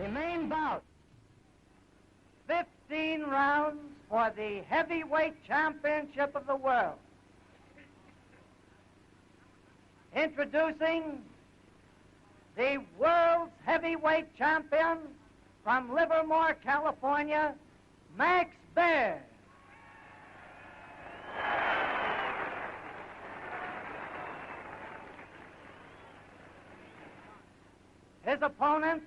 The main bout. 15 rounds for the heavyweight championship of the world. Introducing the world's heavyweight champion from Livermore, California, Max Baer. His opponent,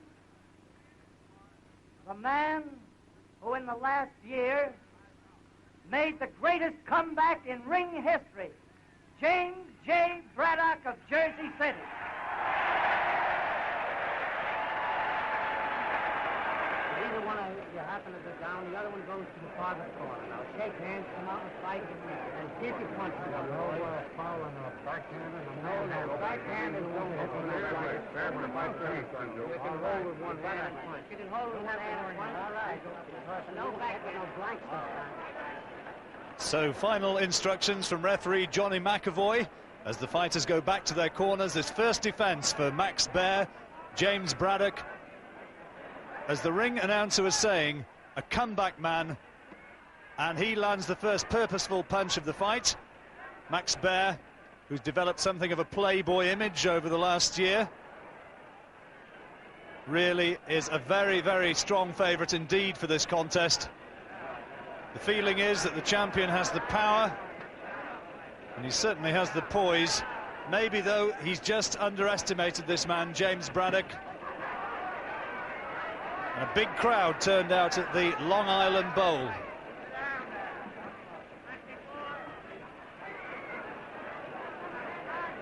the man who in the last year made the greatest comeback in ring history, James J. Braddock of Jersey City. Either one of you happen to go down, the other one goes to the farther corner. Now shake hands, come out and fight, and see if you punch each other. No foul on a backhand and No, backhand is no good. You can hold with one hand. You can hold with one hand. All right. No back with no blanks this time. So final instructions from referee Johnny McAvoy as the fighters go back to their corners. This first defense for Max Baer, James Braddock. As the ring announcer was saying, a comeback man, and he lands the first purposeful punch of the fight. Max Baer, who's developed something of a playboy image over the last year, really is a very, very strong favourite indeed for this contest. The feeling is that the champion has the power, and he certainly has the poise. Maybe, though, he's just underestimated this man, James Braddock. And a big crowd turned out at the Long Island Bowl.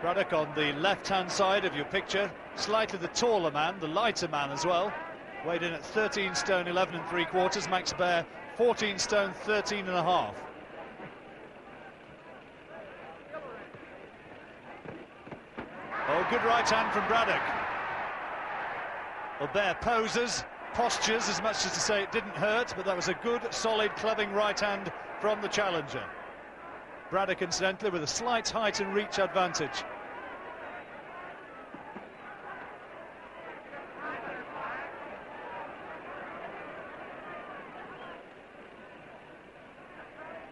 Braddock on the left-hand side of your picture, slightly the taller man, the lighter man as well. Weighed in at 13 stone 11 3/4. Max Baer 14 stone 13 1/2. Oh, good right hand from Braddock. Well, Baer poses, postures as much as to say it didn't hurt, but that was a good, solid, clubbing right hand from the challenger. Braddock, incidentally, with a slight height and reach advantage.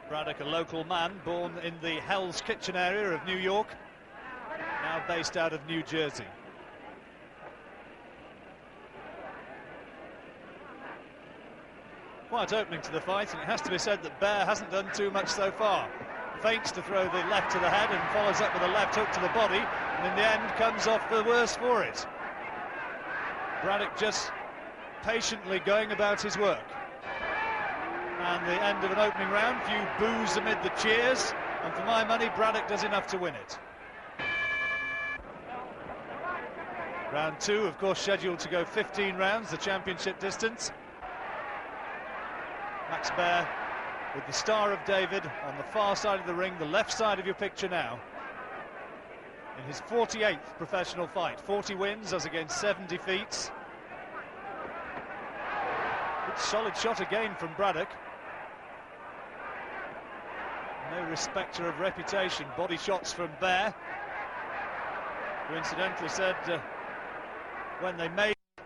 Braddock, a local man, born in the Hell's Kitchen area of New York, now based out of New Jersey. Quite opening to the fight, and it has to be said that Baer hasn't done too much so far. Feints to throw the left to the head and follows up with a left hook to the body, and in the end comes off the worse for it. Braddock just patiently going about his work. And the end of an opening round, few boos amid the cheers, and for my money, Braddock does enough to win it. Round two, of course, scheduled to go 15 rounds, the championship distance. Max Baer with the Star of David on the far side of the ring, the left side of your picture now. In his 48th professional fight, 40 wins as against 7 defeats. Good solid shot again from Braddock. No respecter of reputation, body shots from Baer, who incidentally said when they made it,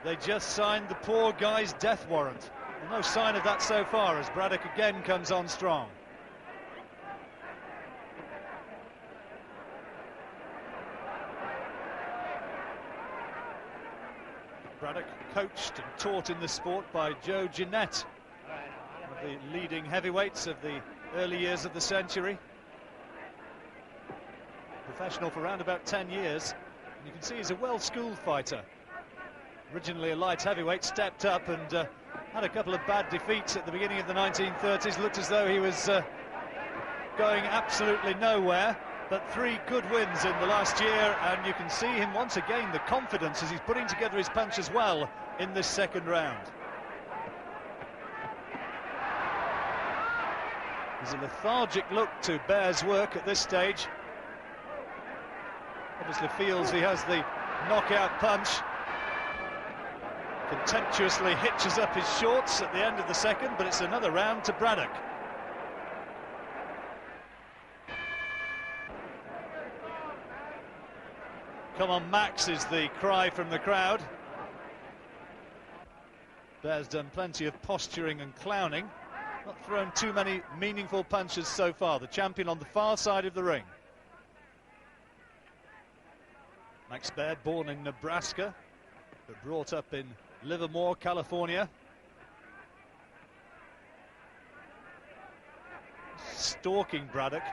they just signed the poor guy's death warrant. Well, no sign of that so far as Braddock again comes on strong. Braddock coached and taught in this sport by Joe Jeanette, one of the leading heavyweights of the early years of the century. Professional for around about 10 years. And you can see he's a well-schooled fighter. Originally a light heavyweight, stepped up and had a couple of bad defeats at the beginning of the 1930s. Looked as though he was going absolutely nowhere, but 3 good wins in the last year, and you can see him once again, the confidence as he's putting together his punches well in this second round. There's a lethargic look to Baer's work at this stage. Obviously feels he has the knockout punch. Contemptuously hitches up his shorts at the end of the second, but it's another round to Braddock. Come on, Max, is the cry from the crowd. Bear's done plenty of posturing and clowning, not thrown too many meaningful punches so far. The champion on the far side of the ring. Max Baer, born in Nebraska, but brought up in Livermore, California. Stalking Braddock,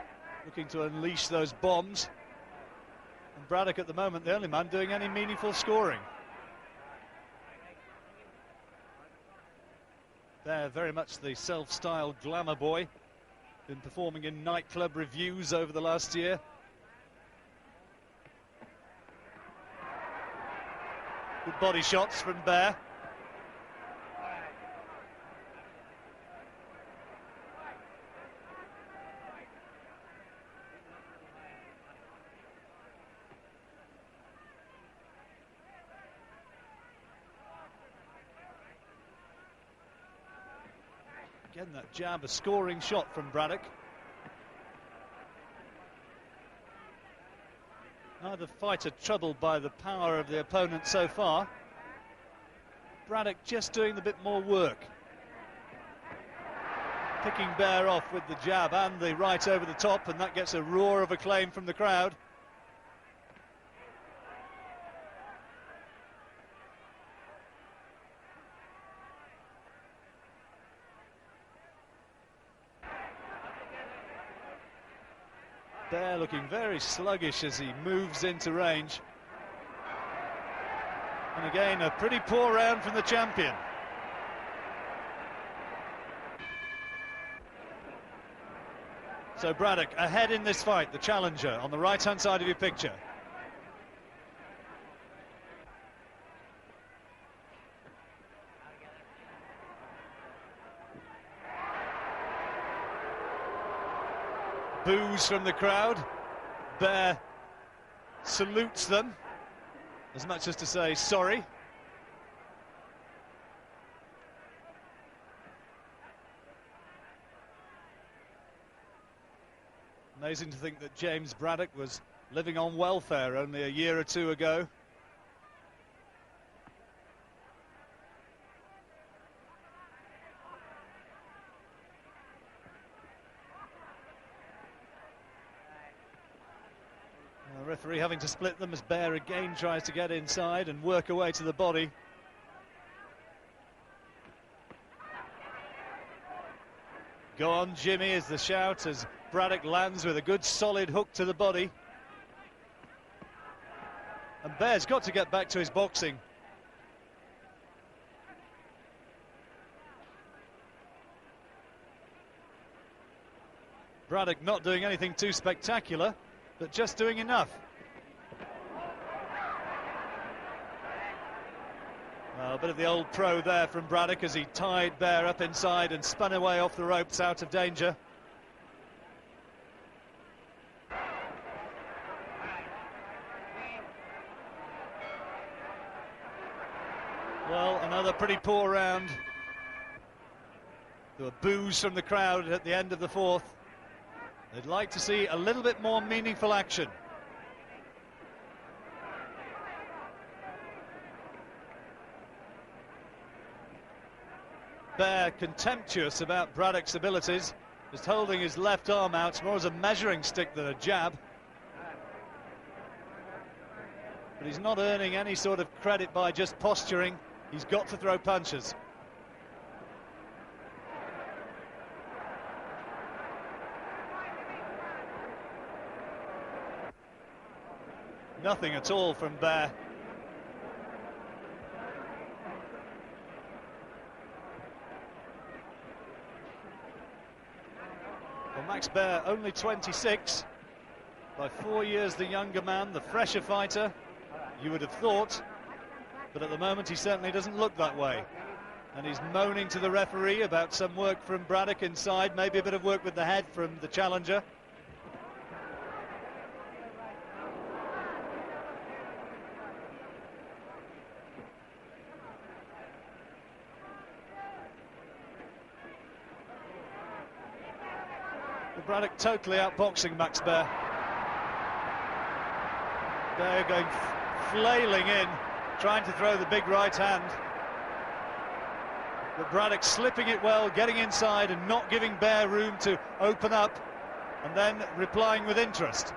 looking to unleash those bombs. And Braddock at the moment, the only man doing any meaningful scoring. They're very much the self-styled glamour boy. Been performing in nightclub reviews over the last year. Good body shots from Baer. Again, that jab, a scoring shot from Braddock. Neither fighter troubled by the power of the opponent so far. Braddock just doing a bit more work. Picking Baer off with the jab and the right over the top, and that gets a roar of acclaim from the crowd. Baer looking very sluggish as he moves into range. And again, a pretty poor round from the champion. So Braddock ahead in this fight, the challenger, on the right-hand side of your picture. Boos from the crowd. Baer salutes them, as much as to say sorry. Amazing to think that James Braddock was living on welfare only a year or two ago. The referee having to split them as Baer again tries to get inside and work away to the body. Go on, Jimmy, is the shout as Braddock lands with a good solid hook to the body. And Baer's got to get back to his boxing. Braddock not doing anything too spectacular, but just doing enough. Well, a bit of the old pro there from Braddock as he tied Baer up inside and spun away off the ropes out of danger. Well, another pretty poor round. There were boos from the crowd at the end of the fourth. They'd like to see a little bit more meaningful action. Baer contemptuous about Braddock's abilities, just holding his left arm out more as a measuring stick than a jab. But he's not earning any sort of credit by just posturing. He's got to throw punches. Nothing at all from Baer. Well, Max Baer, only 26, by 4 years the younger man, the fresher fighter, you would have thought, but at the moment he certainly doesn't look that way. And he's moaning to the referee about some work from Braddock inside, maybe a bit of work with the head from the challenger. Braddock totally outboxing Max Baer. Baer going flailing in, trying to throw the big right hand. But Braddock slipping it well, getting inside and not giving Bear room to open up, and then replying with interest.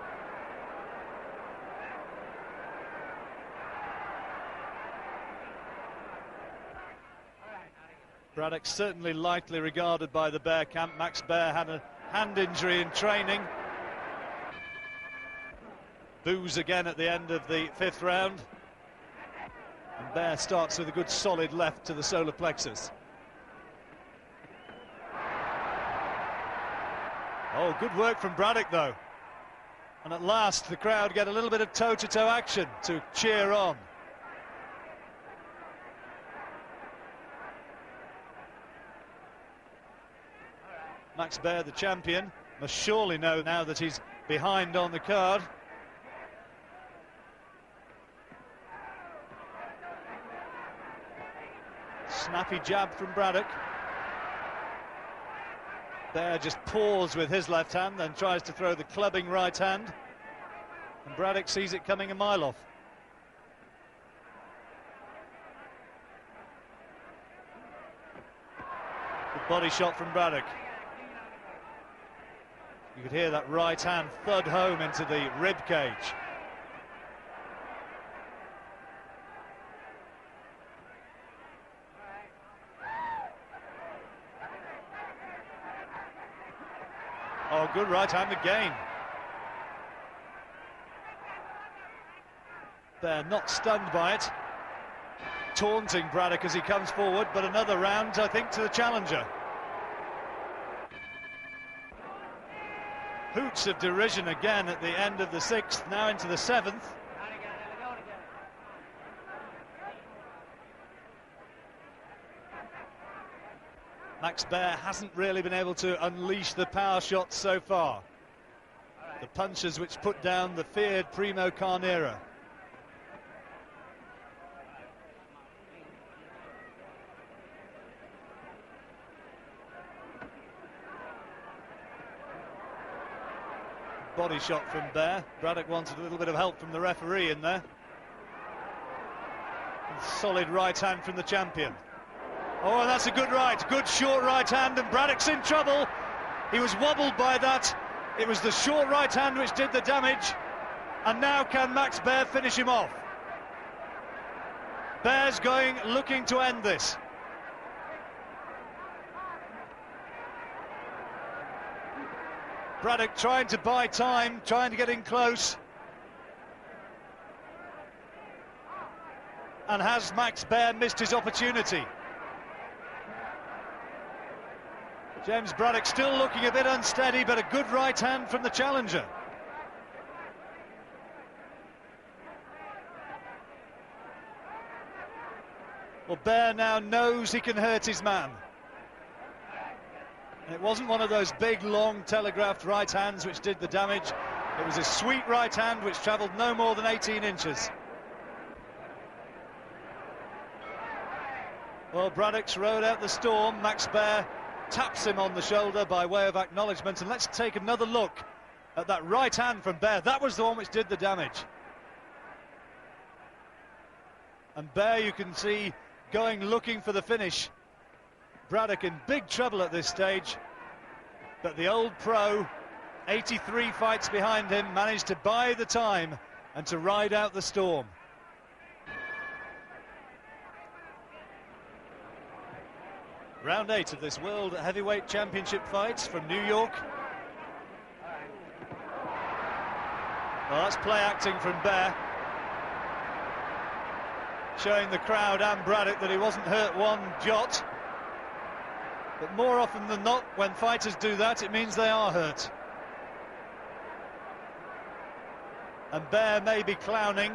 Braddock certainly lightly regarded by the Bear camp. Max Bear had a hand injury in training. Boos again at the end of the 5th round. And Bear starts with a good solid left to the solar plexus. Oh, good work from Braddock though. And at last the crowd get a little bit of toe-to-toe action to cheer on. Max Bear, the champion, must surely know now that he's behind on the card. Snappy jab from Braddock. Bear just paws with his left hand, then tries to throw the clubbing right hand. And Braddock sees it coming a mile off. Good body shot from Braddock. You could hear that right hand thud home into the rib cage. Oh, good right hand again. Bear not stunned by it. Taunting Braddock as he comes forward, but another round, I think, to the challenger. Hoots of derision again at the end of the 6th, now into the 7th. Max Bear hasn't really been able to unleash the power shots so far. The punches which put down the feared Primo Carnera. Body shot from Bear. Braddock wanted a little bit of help from the referee in there. And solid right hand from the champion. Oh, and that's a good right. Good short right hand, and Braddock's in trouble. He was wobbled by that. It was the short right hand which did the damage. And now can Max Bear finish him off? Bear's going, looking to end this. Braddock trying to buy time, trying to get in close. And has Max Bear missed his opportunity? James Braddock still looking a bit unsteady, but a good right hand from the challenger. Well, Bear now knows he can hurt his man. And it wasn't one of those big, long, telegraphed right hands which did the damage. It was a sweet right hand which travelled no more than 18 inches. Well, Braddock's rode out the storm. Max Bear taps him on the shoulder by way of acknowledgement. And let's take another look at that right hand from Bear. That was the one which did the damage. And Bear, you can see, going looking for the finish. Braddock in big trouble at this stage, but the old pro, 83 fights behind him, managed to buy the time and to ride out the storm. Round 8 of this World Heavyweight Championship fights from New York. Well, that's play acting from Bear, showing the crowd and Braddock that he wasn't hurt one jot. But more often than not, when fighters do that, it means they are hurt. And Bear may be clowning,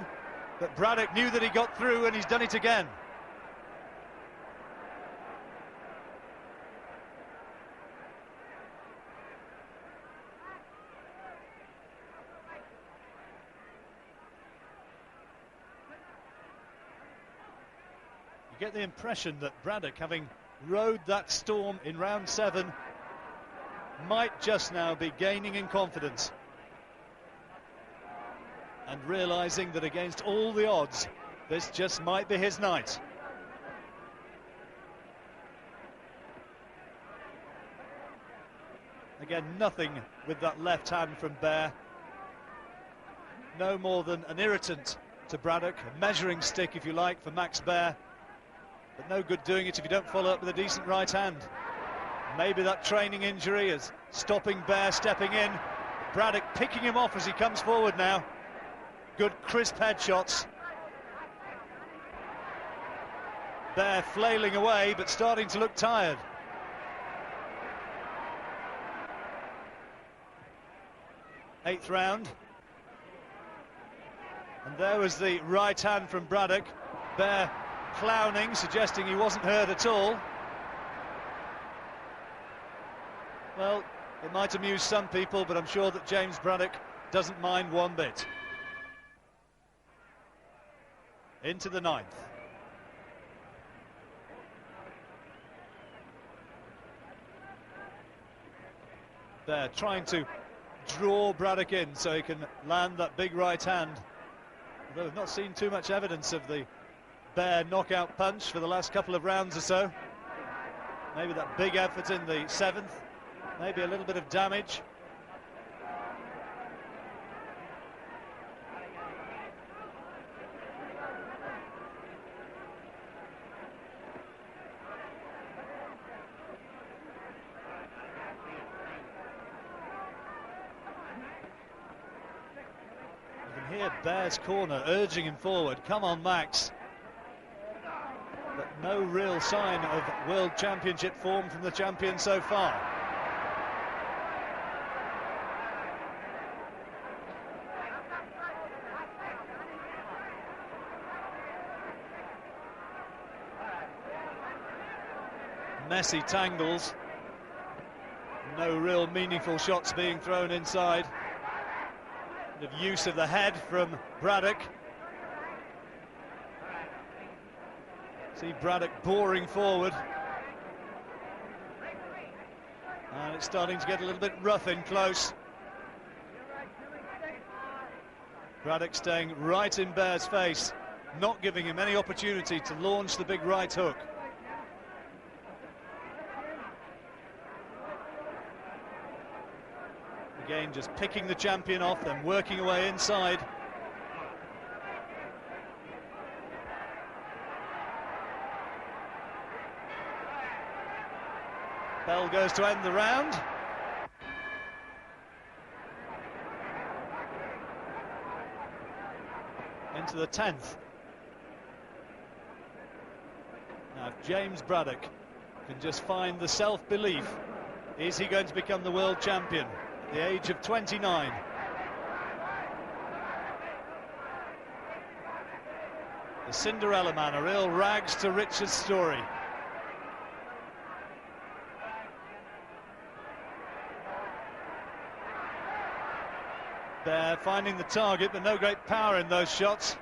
but Braddock knew that he got through, and he's done it again. You get the impression that Braddock, having rode that storm in round 7, might just now be gaining in confidence and realizing that against all the odds, this just might be his night. Again, nothing with that left hand from Bear. No more than an irritant to Braddock, a measuring stick, if you like, for Max Bear. But no good doing it if you don't follow up with a decent right hand. Maybe that training injury is stopping Bear stepping in. Braddock picking him off as he comes forward now. Good crisp headshots. Bear flailing away, but starting to look tired. Eighth round. And there was the right hand from Braddock. Bear clowning, suggesting he wasn't hurt at all. Well, it might amuse some people, but I'm sure that James Braddock doesn't mind one bit. Into the ninth. Bear trying to draw Braddock in so he can land that big right hand. Although we've not seen too much evidence of the Bear knockout punch for the last couple of rounds or so. Maybe that big effort in the seventh, maybe a little bit of damage. Here, Bear's corner urging him forward. Come on, Max. But no real sign of World Championship form from the champion so far. Messy tangles. No real meaningful shots being thrown inside. Of use of the head from Braddock. See Braddock boring forward. And it's starting to get a little bit rough in close. Braddock staying right in Bear's face, not giving him any opportunity to launch the big right hook. Again, just picking the champion off, then working away inside. Bell goes to end the round. Into the 10th. Now, if James Braddock can just find the self-belief, is he going to become the world champion? The age of 29. The Cinderella Man, a real rags to riches story. Bear finding the target, but no great power in those shots.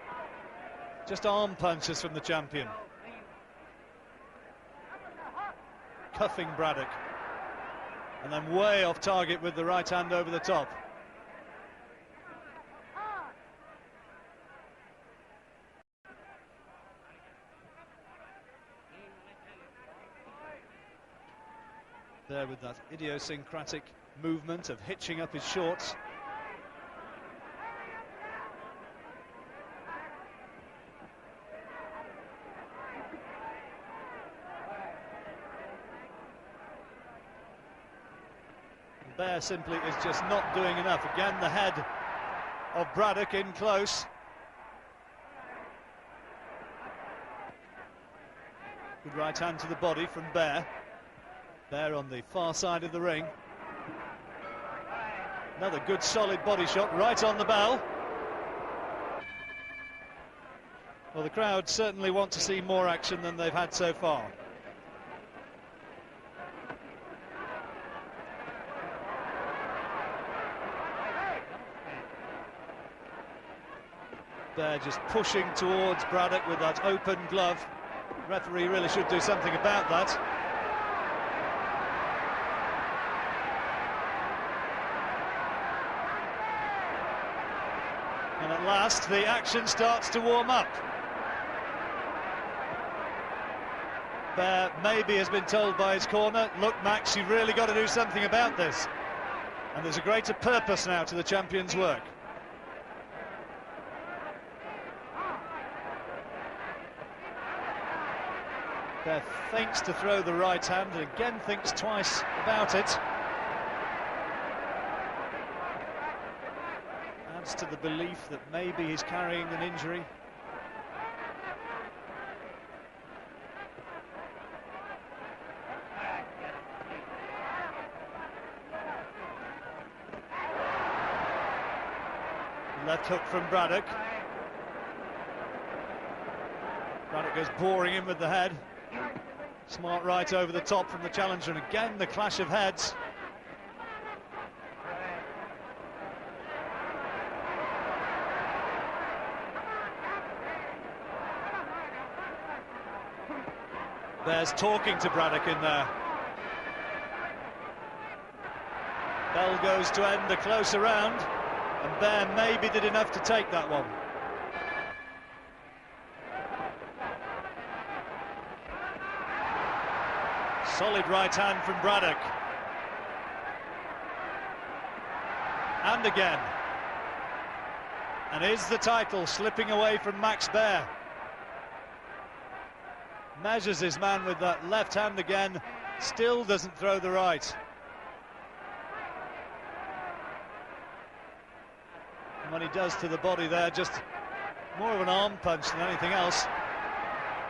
Just arm punches from the champion. Cuffing Braddock. And then way off target with the right hand over the top. There with that idiosyncratic movement of hitching up his shorts. Bear simply is just not doing enough. Again, the head of Braddock in close. Good right hand to the body from Bear. Bear on the far side of the ring. Another good solid body shot right on the bell. Well, the crowd certainly want to see more action than they've had so far. Bear just pushing towards Braddock with that open glove. The referee really should do something about that. And at last the action starts to warm up. Bear maybe has been told by his corner, look Max, you've really got to do something about this. And there's a greater purpose now to the champion's work. Bear feints to throw the right hand and again thinks twice about it. Adds to the belief that maybe he's carrying an injury. Left hook from Braddock. Braddock goes boring in with the head. Smart right over the top from the challenger, and again the clash of heads. There's talking to Braddock in there. Bell goes to end the closer round, and Bear maybe did enough to take that one. Solid right hand from Braddock. And again. And is the title slipping away from Max Bear? Measures his man with that left hand again. Still doesn't throw the right. And when he does to the body there, just more of an arm punch than anything else.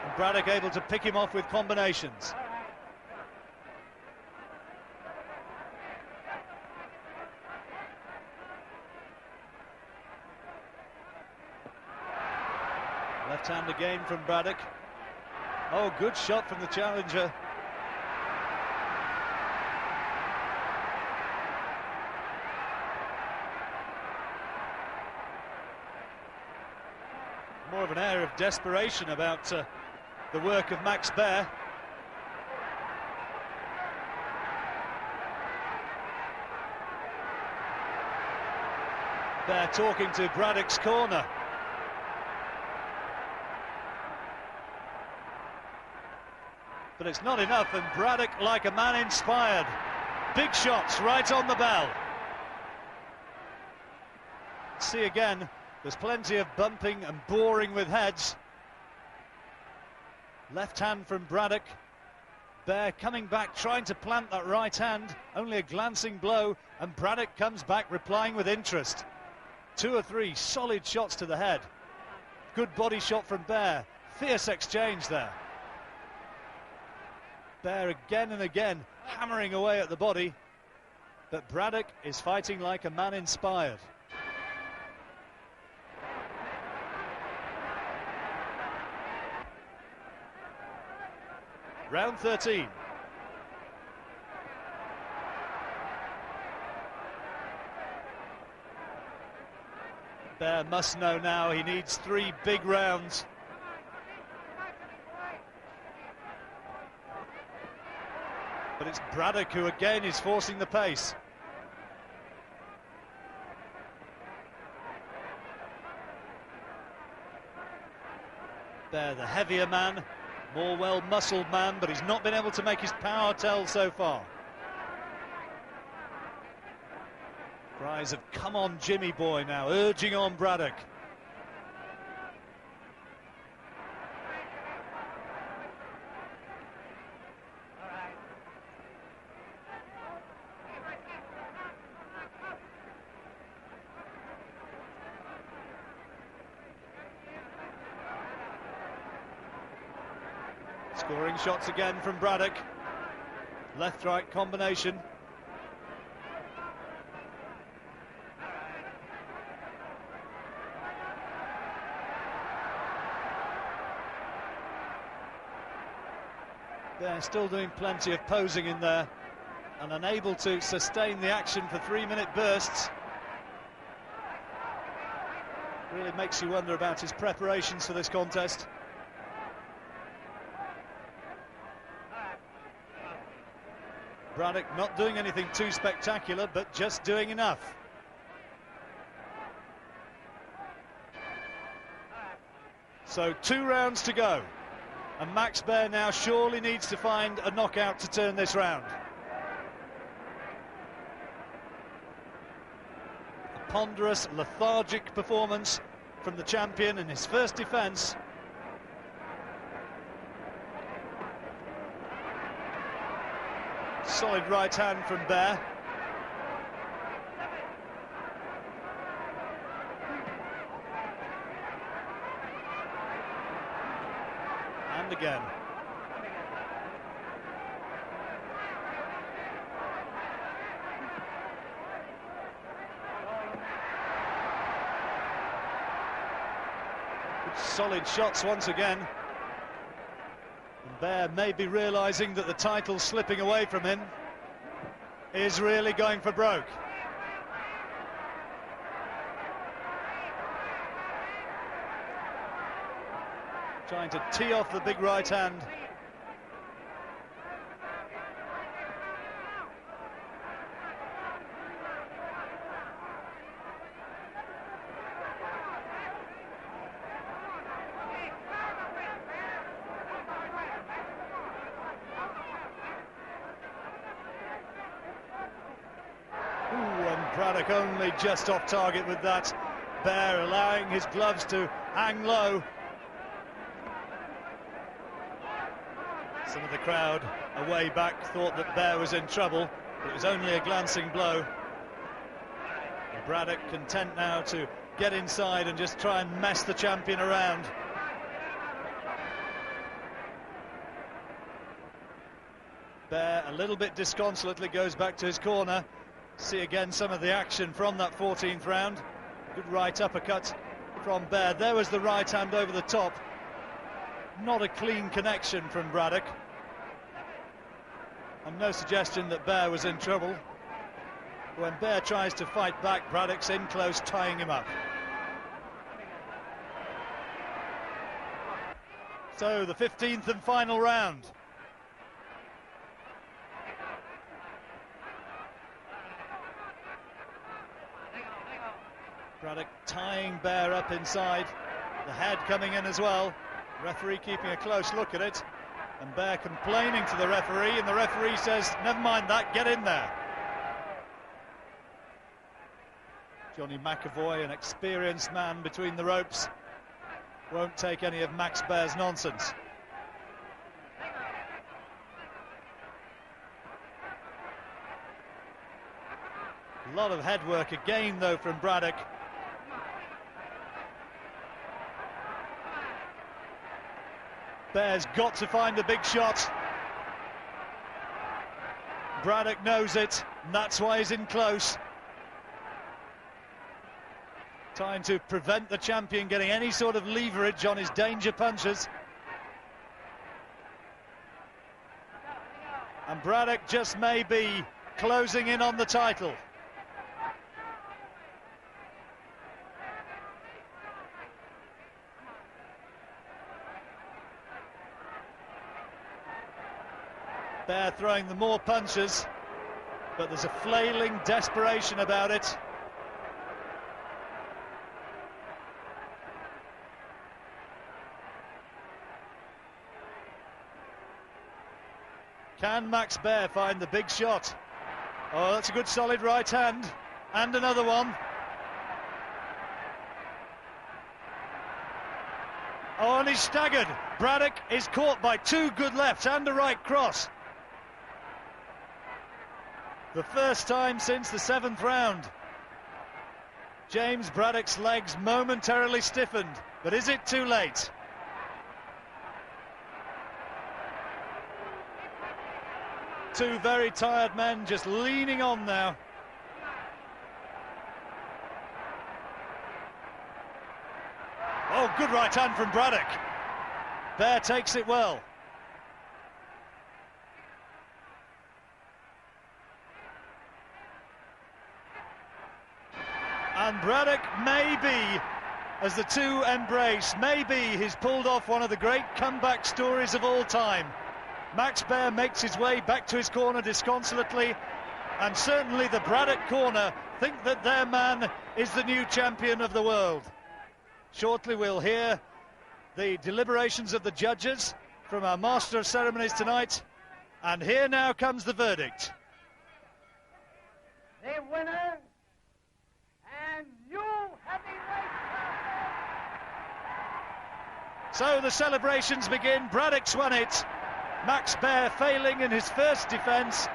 And Braddock able to pick him off with combinations. Left hand again from Braddock. Oh, good shot from the challenger. More of an air of desperation about the work of Max Bear. Bear talking to Braddock's corner. But it's not enough, and Braddock like a man inspired. Big shots right on the bell. See again, there's plenty of bumping and boring with heads. Left hand from Braddock. Bear coming back, trying to plant that right hand. Only a glancing blow, and Braddock comes back, replying with interest. 2 or 3 solid shots to the head. Good body shot from Bear. Fierce exchange there. Bear again and again hammering away at the body, but Braddock is fighting like a man inspired. Round 13. Bear must know now he needs 3 big rounds. But it's Braddock who again is forcing the pace. Bear, the heavier man, more well-muscled man, but he's not been able to make his power tell so far. Cries of "come on Jimmy boy" now, urging on Braddock. Scoring shots again from Braddock. Left-right combination. They're still doing plenty of posing in there and unable to sustain the action for 3-minute bursts. Really makes you wonder about his preparations for this contest. Braddock not doing anything too spectacular, but just doing enough. So 2 rounds to go, and Max Bear now surely needs to find a knockout to turn this round. ponderous, lethargic performance from the champion in his first defence. Solid right hand from Baer. And again. Solid shots once again. And Baer may be realising that the title's slipping away from him. Is really going for broke. Trying to tee off the big right hand. Braddock only just off target with that. Baer allowing his gloves to hang low. Some of the crowd away back thought that Baer was in trouble, but it was only a glancing blow. And Braddock content now to get inside and just try and mess the champion around. Baer a little bit disconsolately goes back to his corner. See again some of the action from that 14th round. Good right uppercut from Baer. There was the right hand over the top. Not a clean connection from Braddock. And no suggestion that Baer was in trouble. When Baer tries to fight back, Braddock's in close, tying him up. So the 15th and final round. Braddock tying Baer up inside, the head coming in as well. Referee keeping a close look at it, and Baer complaining to the referee, and the referee says, never mind that, get in there. Johnny McAvoy, an experienced man between the ropes, won't take any of Max Baer's nonsense. A lot of head work again though from Braddock. Baer's got to find a big shot. Braddock knows it, and that's why he's in close. Trying to prevent the champion getting any sort of leverage on his danger punches. And Braddock just may be closing in on the title. Baer throwing the more punches, but there's a flailing desperation about it. Can Max Baer find the big shot? Oh, that's a good solid right hand, and another one. Oh, and he's staggered. Braddock is caught by two good lefts and a right cross. The first time since the 7th round. James Braddock's legs momentarily stiffened, but is it too late? Two very tired men just leaning on now. Oh, good right hand from Braddock. Baer takes it well. And Braddock, maybe, as the two embrace, maybe he's pulled off one of the great comeback stories of all time. Max Baer makes his way back to his corner disconsolately, and certainly the Braddock corner think that their man is the new champion of the world. Shortly we'll hear the deliberations of the judges from our Master of Ceremonies tonight, and here now comes the verdict. The winner and So the celebrations begin. Braddock's won it. Max Baer failing in his first defence.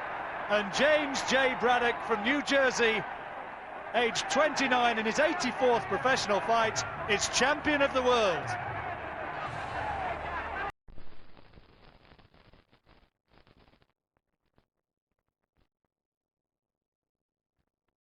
And James J. Braddock from New Jersey, aged 29 in his 84th professional fight, is champion of the world.